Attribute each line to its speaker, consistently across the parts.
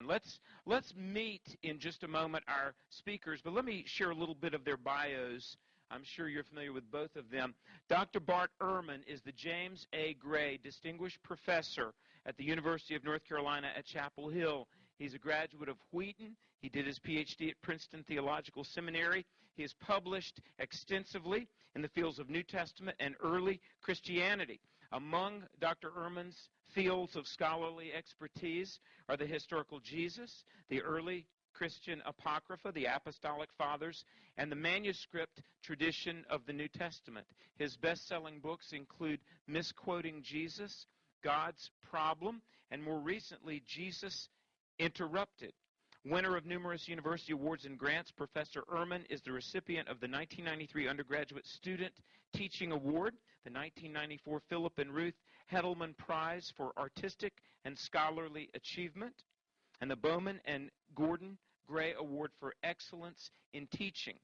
Speaker 1: Let's meet in just a moment our speakers, but let me share a little bit of their bios. I'm sure you're familiar with both of them. Dr. Bart Ehrman is the James A. Gray Distinguished Professor at the University of North Carolina at Chapel Hill. He's a graduate of Wheaton. He did his PhD at Princeton Theological Seminary. He has published extensively in the fields of New Testament and early Christianity. Among Dr. Ehrman's fields of scholarly expertise are the historical Jesus, the early Christian Apocrypha, the Apostolic Fathers, and the manuscript tradition of the New Testament. His best-selling books include Misquoting Jesus, God's Problem, and more recently, Jesus Interrupted. Winner of numerous university awards and grants, Professor Ehrman is the recipient of the 1993 Undergraduate Student Teaching Award, the 1994 Philip and Ruth Hedelman Prize for Artistic and Scholarly Achievement, and the Bowman and Gordon Gray Award for Excellence in Teaching.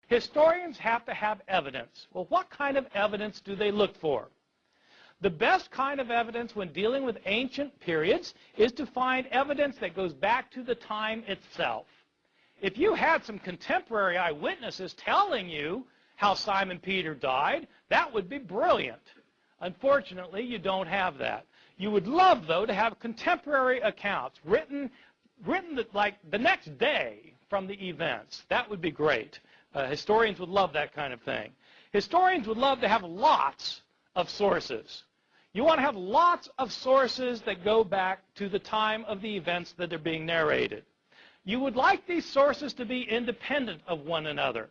Speaker 2: Historians have to have evidence. Well, what kind of evidence do they look for? The best kind of evidence when dealing with ancient periods is to find evidence that goes back to the time itself. If you had some contemporary eyewitnesses telling you how Simon Peter died, that would be brilliant. Unfortunately, you don't have that. You would love, though, to have contemporary accounts written like the next day from the events. That would be great. Historians would love that kind of thing. Historians would love to have lots of sources. You want to have lots of sources that go back to the time of the events that are being narrated. You would like these sources to be independent of one another.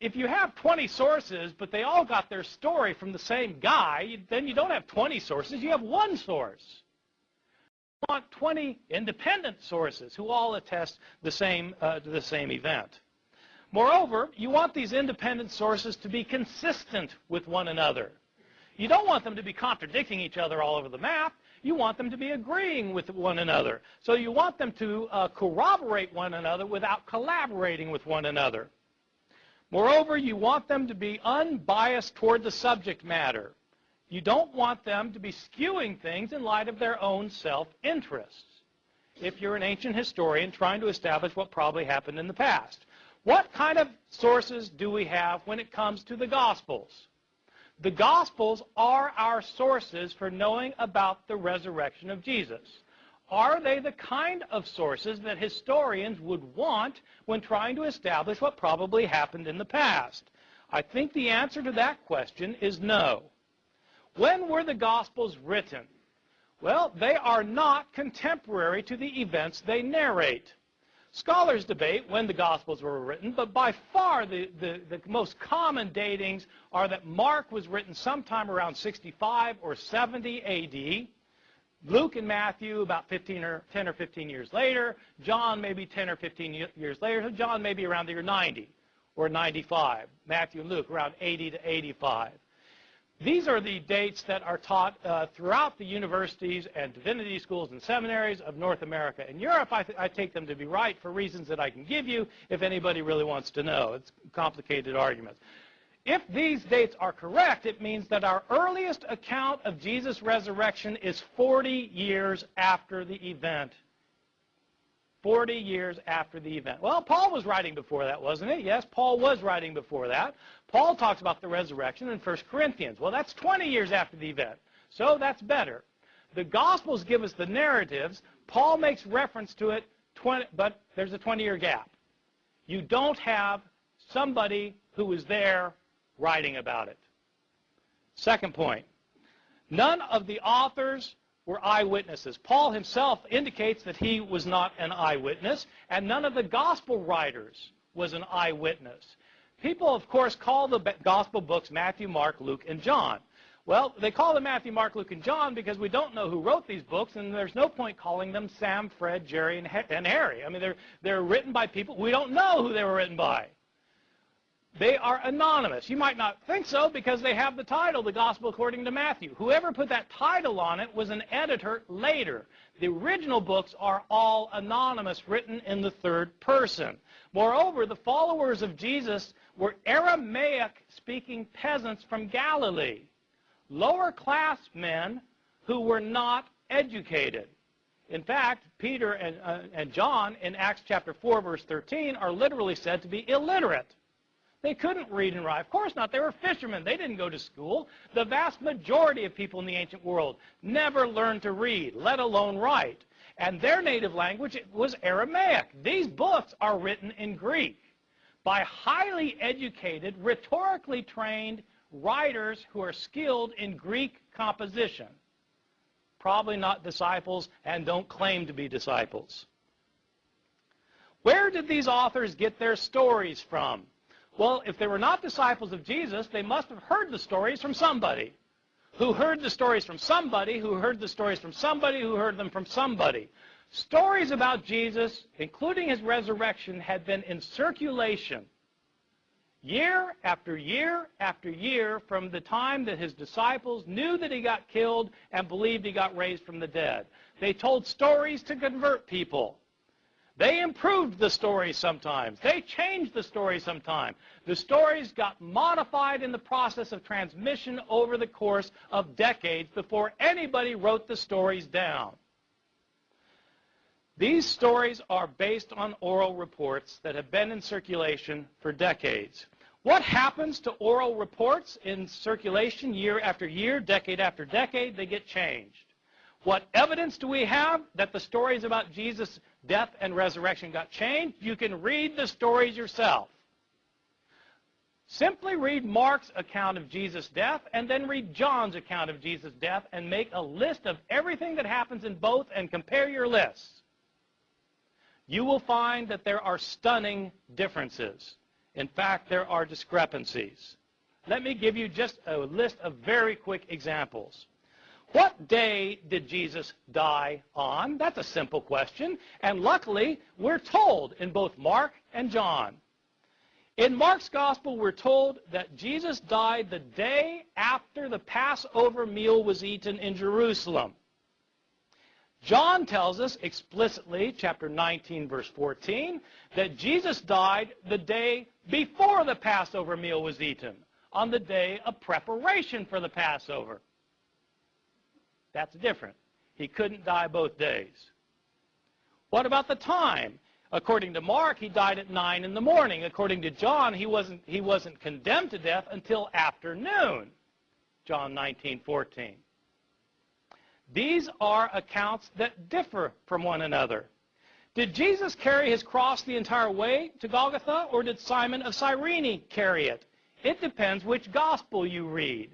Speaker 2: If you have 20 sources, but they all got their story from the same guy, then you don't have 20 sources, you have one source. You want 20 independent sources who all attest to the same event. Moreover, you want these independent sources to be consistent with one another. You don't want them to be contradicting each other all over the map. You want them to be agreeing with one another. So you want them to corroborate one another without collaborating with one another. Moreover, you want them to be unbiased toward the subject matter. You don't want them to be skewing things in light of their own self-interests. If you're an ancient historian trying to establish what probably happened in the past. What kind of sources do we have when it comes to the Gospels? The Gospels are our sources for knowing about the resurrection of Jesus. Are they the kind of sources that historians would want when trying to establish what probably happened in the past? I think the answer to that question is no. When were the Gospels written? Well, they are not contemporary to the events they narrate. Scholars debate when the Gospels were written, but by far the most common datings are that Mark was written sometime around 65 or 70 A.D., Luke and Matthew about 10 or 15 years later, John maybe 10 or 15 years later, so John maybe around the year 90 or 95, Matthew and Luke around 80 to 85. These are the dates that are taught throughout the universities and divinity schools and seminaries of North America and Europe. I take them to be right for reasons that I can give you if anybody really wants to know. It's complicated arguments. If these dates are correct, it means that our earliest account of Jesus' resurrection is 40 years after the event. 40 years after the event. Well, Paul was writing before that, wasn't he? Yes, Paul was writing before that. Paul talks about the resurrection in 1 Corinthians. Well, that's 20 years after the event, so that's better. The Gospels give us the narratives. Paul makes reference to it, but there's a 20-year gap. You don't have somebody who was there writing about it. Second point, none of the authors were eyewitnesses. Paul himself indicates that he was not an eyewitness, and none of the gospel writers was an eyewitness. People, of course, call the gospel books Matthew, Mark, Luke, and John. Well, they call them Matthew, Mark, Luke, and John because we don't know who wrote these books, and there's no point calling them Sam, Fred, Jerry, and Harry. I mean, they're written by people. We don't know who they were written by. They are anonymous. You might not think so because they have the title, The Gospel According to Matthew. Whoever put that title on it was an editor later. The original books are all anonymous, written in the third person. Moreover, the followers of Jesus were Aramaic-speaking peasants from Galilee. Lower-class men who were not educated. In fact, Peter and John in Acts chapter 4, verse 13, are literally said to be illiterate. They couldn't read and write. Of course not. They were fishermen. They didn't go to school. The vast majority of people in the ancient world never learned to read, let alone write. And their native language was Aramaic. These books are written in Greek by highly educated, rhetorically trained writers who are skilled in Greek composition. Probably not disciples and don't claim to be disciples. Where did these authors get their stories from? Well, if they were not disciples of Jesus, they must have heard the stories from somebody. Who heard the stories from somebody, who heard the stories from somebody, who heard them from somebody. Stories about Jesus, including his resurrection, had been in circulation year after year after year from the time that his disciples knew that he got killed and believed he got raised from the dead. They told stories to convert people. They improved the stories sometimes. They changed the stories sometimes. The stories got modified in the process of transmission over the course of decades before anybody wrote the stories down. These stories are based on oral reports that have been in circulation for decades. What happens to oral reports in circulation year after year, decade after decade? They get changed. What evidence do we have that the stories about Jesus' death and resurrection got changed? You can read the stories yourself. Simply read Mark's account of Jesus' death and then read John's account of Jesus' death and make a list of everything that happens in both and compare your lists. You will find that there are stunning differences. In fact, there are discrepancies. Let me give you just a list of very quick examples. What day did Jesus die on? That's a simple question. And luckily, we're told in both Mark and John. In Mark's gospel, we're told that Jesus died the day after the Passover meal was eaten in Jerusalem. John tells us explicitly, chapter 19, verse 14, that Jesus died the day before the Passover meal was eaten, on the day of preparation for the Passover. That's different. He couldn't die both days. What about the time? According to Mark, he died at 9 in the morning. According to John, he wasn't condemned to death until afternoon. John 19:14. These are accounts that differ from one another. Did Jesus carry his cross the entire way to Golgotha, or did Simon of Cyrene carry it? It depends which gospel you read.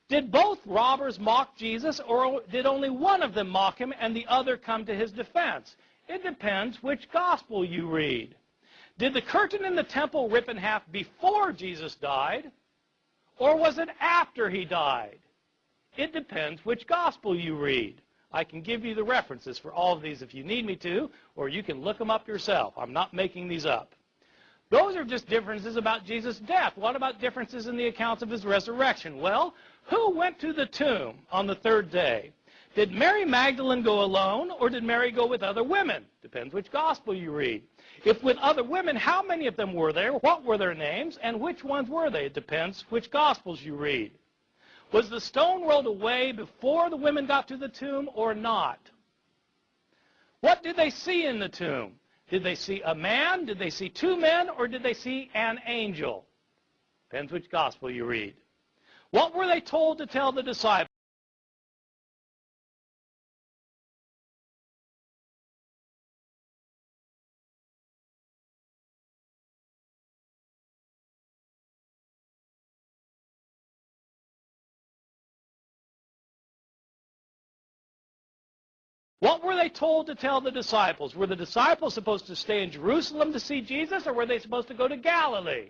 Speaker 2: Did both robbers mock Jesus, or did only one of them mock him and the other come to his defense? It depends which gospel you read. Did the curtain in the temple rip in half before Jesus died, or was it after he died? It depends which gospel you read. I can give you the references for all of these if you need me to, or you can look them up yourself. I'm not making these up. Those are just differences about Jesus' death. What about differences in the accounts of his resurrection? Well, who went to the tomb on the third day? Did Mary Magdalene go alone, or did Mary go with other women? Depends which gospel you read. If with other women, how many of them were there? What were their names? And which ones were they? It depends which gospels you read. Was the stone rolled away before the women got to the tomb or not? What did they see in the tomb? Did they see a man? Did they see two men? Or did they see an angel? Depends which gospel you read. What were they told to tell the disciples? What were they told to tell the disciples? Were the disciples supposed to stay in Jerusalem to see Jesus, or were they supposed to go to Galilee?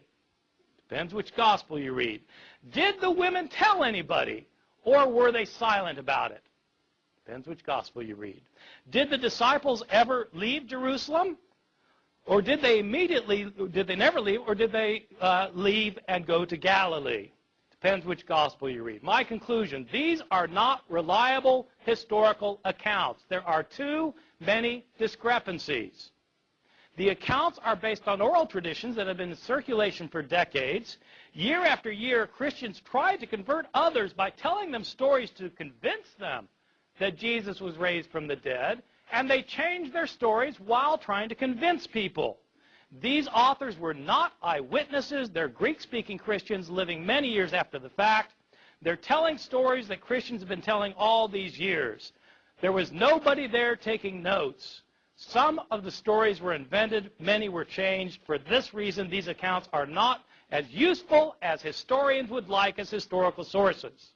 Speaker 2: Depends which gospel you read. Did the women tell anybody, or were they silent about it? Depends which gospel you read. Did the disciples ever leave Jerusalem? Or did they never leave, or did they leave and go to Galilee? Depends which gospel you read. My conclusion, these are not reliable historical accounts. There are too many discrepancies. The accounts are based on oral traditions that have been in circulation for decades. Year after year, Christians tried to convert others by telling them stories to convince them that Jesus was raised from the dead, and they changed their stories while trying to convince people. These authors were not eyewitnesses. They're Greek-speaking Christians living many years after the fact. They're telling stories that Christians have been telling all these years. There was nobody there taking notes. Some of the stories were invented, many were changed. For this reason, these accounts are not as useful as historians would like as historical sources.